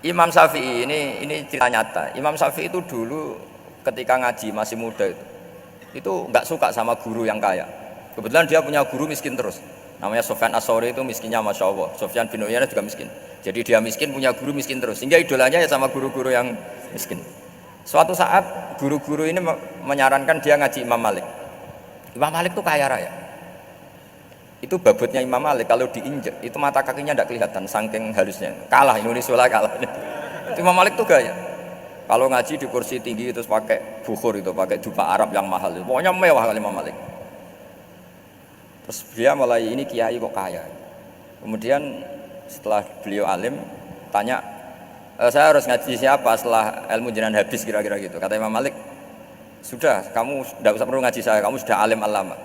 Imam Syafi'i ini cerita nyata. Imam Syafi'i itu dulu ketika ngaji masih muda itu nggak suka sama guru yang kaya. Kebetulan dia punya guru miskin terus. Namanya Sufyan As-Tsauri, itu miskinnya masya Allah. Sufyan bin Uyainah juga miskin. Jadi dia miskin punya guru miskin terus. Sehingga idolanya ya sama guru-guru yang miskin. Suatu saat guru-guru ini menyarankan dia ngaji Imam Malik. Imam Malik tuh kaya raya. Itu babutnya Imam Malik kalau diinjek itu mata kakinya tidak kelihatan saking halusnya. Kalah Indonesia lah kalah. Imam Malik tuh gaya. Kalau ngaji di kursi tinggi terus pakai bukhur itu, pakai jubah Arab yang mahal. Pokoknya mewah kali Imam Malik. Terus dia mulai ini kiai kok kaya. Kemudian setelah beliau alim tanya, saya harus ngaji siapa setelah ilmu jenengan habis kira-kira gitu. Kata Imam Malik, sudah kamu tidak usah perlu ngaji saya, kamu sudah alim alama.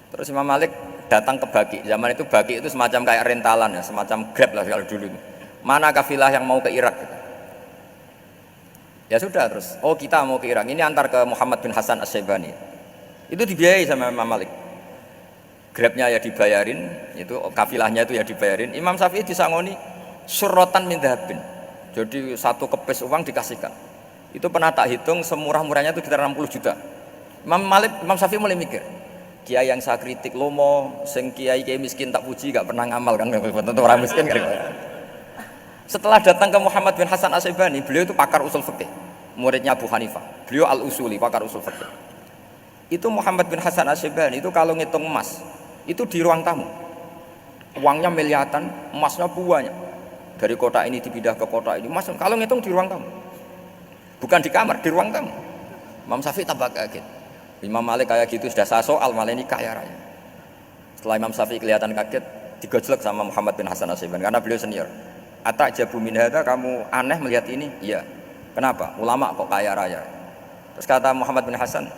Terus Imam Malik datang ke Baki. Zaman itu Baki itu semacam kayak rentalan ya, semacam Grab lah kalau dulu. Mana kafilah yang mau ke Irak? Ya sudah terus. Oh kita mau ke Irak. Ini antar ke Muhammad bin Hasan As-Syaibani. Itu dibiayai sama Imam Malik. Grabnya ya dibayarin, itu kafilahnya itu ya dibayarin. Imam Syafi'i disangoni surrotan min dhahabin. Jadi satu kepes uang dikasihkan. Itu pernah tak hitung semurah-murahnya itu sekitar 60 juta. Imam Syafi'i mulai mikir. Kiai yang saya kritik lomo, sing kiai miskin tak puji, gak pernah ngamal kan, tentu orang miskin kan. Setelah datang ke Muhammad bin Hasan As-Syaibani, beliau itu pakar usul fikih, muridnya Abu Hanifah. Beliau al-usuli, pakar usul fikih. Itu Muhammad bin Hasan As-Syaibani itu kalau ngitung emas, itu di ruang tamu. Uangnya miliaran, emasnya banyak. Dari kota ini dipindah ke kota ini, emas kalau ngitung di ruang tamu. Bukan di kamar, di ruang tamu. Imam Syafi'i tambah kaget. Imam Malik kayak gitu sudah saya soal, malah ini kaya raya. Setelah Imam Syafi'i kelihatan kaget, digojlek sama Muhammad bin Hasan As-Syaibani karena beliau senior. Atajabu min hadza, kamu aneh melihat ini? Iya. Kenapa? Ulama kok kaya raya. Terus kata Muhammad bin Hasan,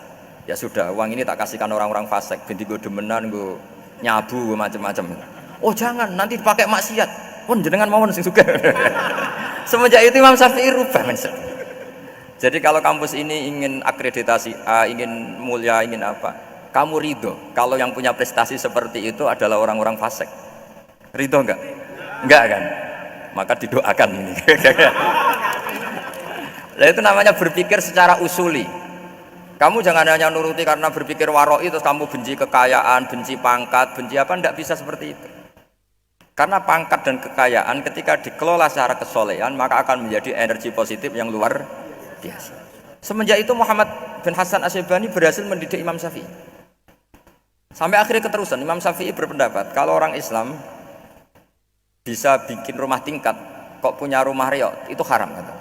ya sudah, uang ini tak kasihkan orang-orang fasik, binti gue demenan, gue nyabu, macam-macam. Oh jangan, nanti dipakai maksiat. Pun jenengan mawon sing suka. Semenjak itu Imam Syafi'i rubah mindset. Jadi kalau kampus ini ingin akreditasi A, ingin mulia, ingin apa, kamu ridho kalau yang punya prestasi seperti itu adalah orang-orang fasik. Ridho enggak? Enggak kan? Maka didoakan ini. Nah itu namanya berpikir secara usuli. Kamu jangan hanya nuruti karena berpikir waroi terus kamu benci kekayaan, benci pangkat, benci apa, enggak bisa seperti itu. Karena pangkat dan kekayaan ketika dikelola secara kesolehan maka akan menjadi energi positif yang luar biasa. Semenjak itu Muhammad bin Hasan As-Syaibani berhasil mendidik Imam Syafi'i. Sampai akhirnya keterusan Imam Syafi'i berpendapat kalau orang Islam bisa bikin rumah tingkat kok punya rumah reok itu haram kata.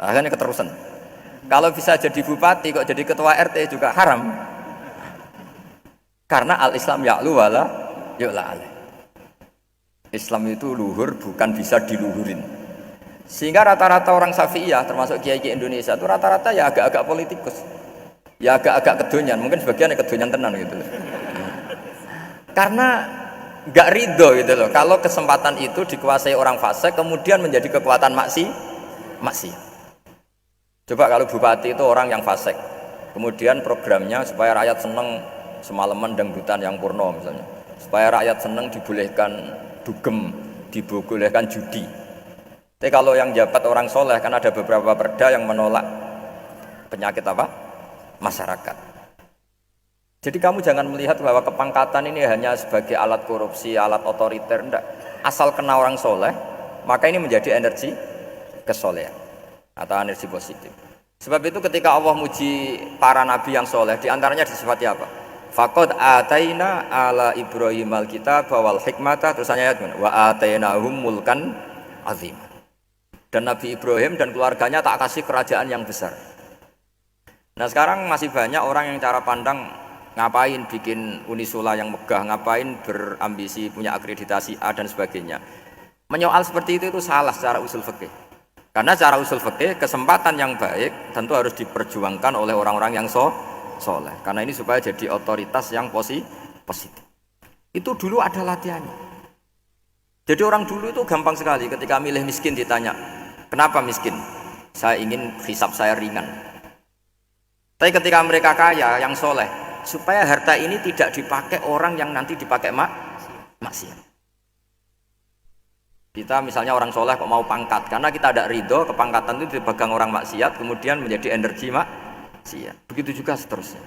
Akhirnya keterusan. Kalau bisa jadi bupati kok jadi ketua RT juga haram. Karena al-Islam ya'lu wala yu'la alaih. Islam itu luhur bukan bisa diluhurin. Sehingga rata-rata orang Syafi'iyah termasuk kiai-kiai Indonesia itu rata-rata ya agak-agak politikus. Ya agak-agak kedonyan, mungkin sebagian ya kedonyan tenan gitu. Karena enggak ridho gitu loh. Kalau kesempatan itu dikuasai orang fasik kemudian menjadi kekuatan maksiat. Coba kalau bupati itu orang yang fasik. Kemudian programnya supaya rakyat seneng semalaman dangdutan yang purno misalnya. Supaya rakyat seneng dibolehkan dugem, dibolehkan judi. Tapi kalau yang jabat orang soleh kan ada beberapa perda yang menolak penyakit apa? Masyarakat. Jadi kamu jangan melihat bahwa kepangkatan ini hanya sebagai alat korupsi, alat otoriter, enggak. Asal kena orang soleh, maka ini menjadi energi kesolehan atau energi positif. Sebab itu ketika Allah muji para nabi yang soleh, diantaranya disifati apa? Faqad ataina ala Ibrahim al-kitab wal hikmata, terusannya ayat wa atainahum mulkan azim. Dan Nabi Ibrahim dan keluarganya tak kasih kerajaan yang besar. Nah sekarang masih banyak orang yang cara pandang ngapain bikin unisula yang megah, ngapain berambisi punya akreditasi A dan sebagainya. Menyoal seperti itu salah secara usul fikih. Karena secara usul fikih kesempatan yang baik tentu harus diperjuangkan oleh orang-orang yang soleh. Karena ini supaya jadi otoritas yang positif. Itu dulu ada latihannya. Jadi orang dulu itu gampang sekali ketika milih miskin ditanya, kenapa miskin? Saya ingin hisab saya ringan. Tapi ketika mereka kaya, yang soleh, supaya harta ini tidak dipakai orang yang nanti dipakai maksiat. Kita misalnya orang soleh kok mau pangkat, karena kita ada ridho, kepangkatan itu dipegang orang maksiat, kemudian menjadi energi maksiat. Begitu juga seterusnya.